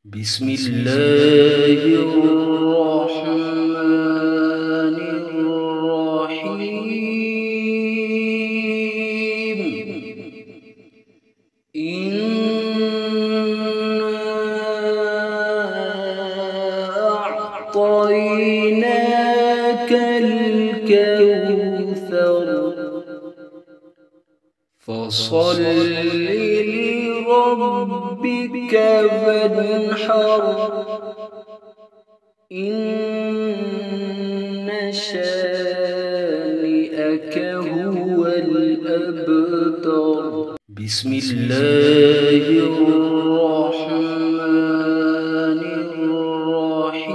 بسم الله الرحمن الرحيم. إنا أعطيناك الكوثر فصل لربك وانحر إن شانئك هو الأبتر. بسم الله الرحمن الرحيم.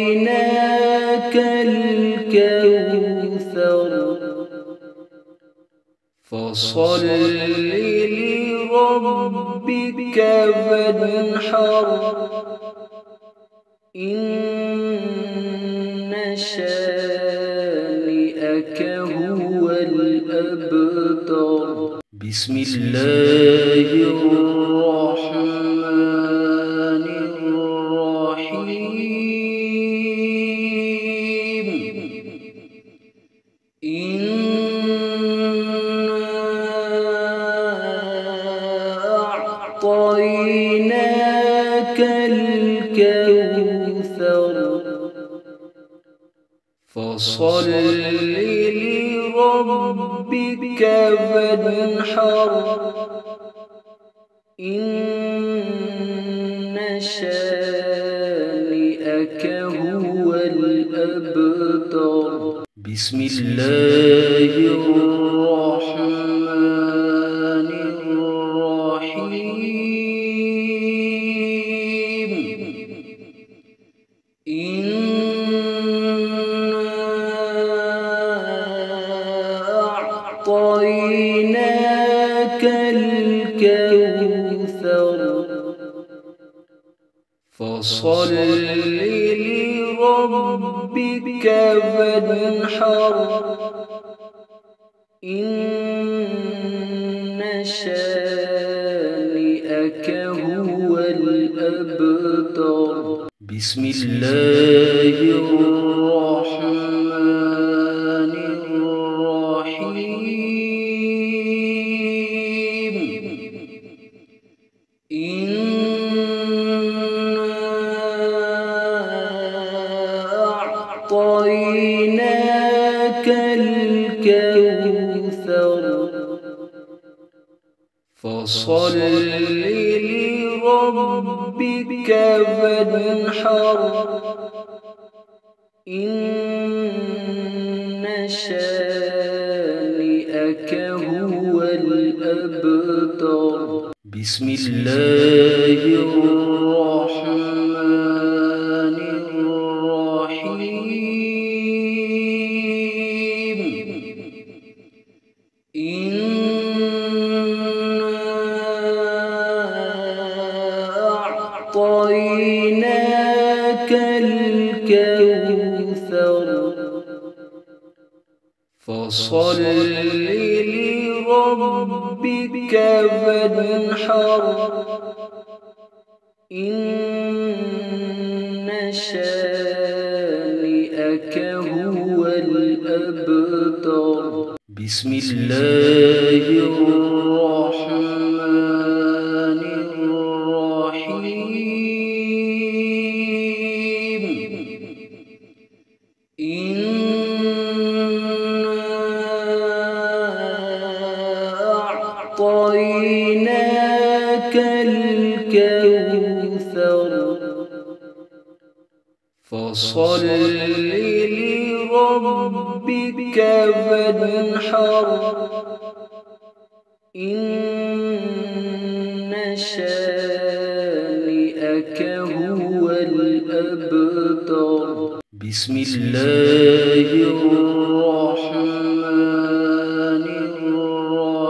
أعطيناك الكوثر فصل لربك وانحر إن شانئك هو الأبتر. بسم الله الرحمن الرحيم. أعطيناك الكوثر فصل لربك وانحر إن شانئك هو الأبتر. بسم الله الرحمن الرحيم. أعطيناك الكوثر فصل لربك وانحر إن شانئك هو الأبتر. بسم الله الرحمن الرحيم. أعطيناك الكوثر فصل لربك وانحر إن شانئك هو الأبتر. بسم الله الرحمن الرحيم. أعطيناك الكوثر فصل لربك وانحر إن شانئك هو الأبتر. بسم الله الرحمن الرحيم. أعطيناك الكوثر فصل لربك وانحر إن شانئك هو الأبتر. بسم الله الرحمن الرحيم.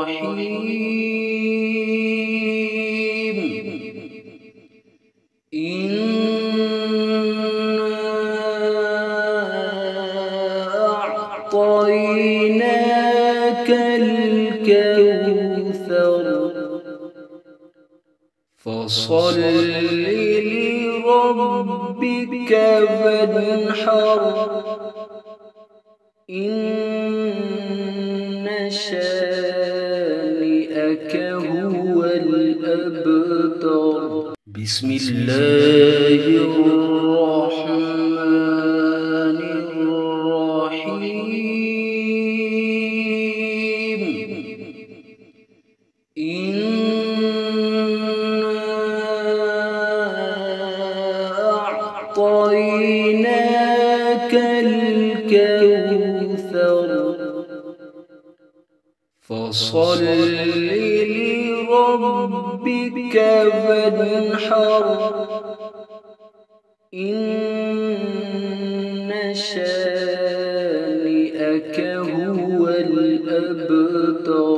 فصل لربك وانحر إن شانئك هو الأبتر بسم الله الرحمن الرحيم أعطيناك الكوثر فصل لربك وانحر إن شانئك هو الأبتر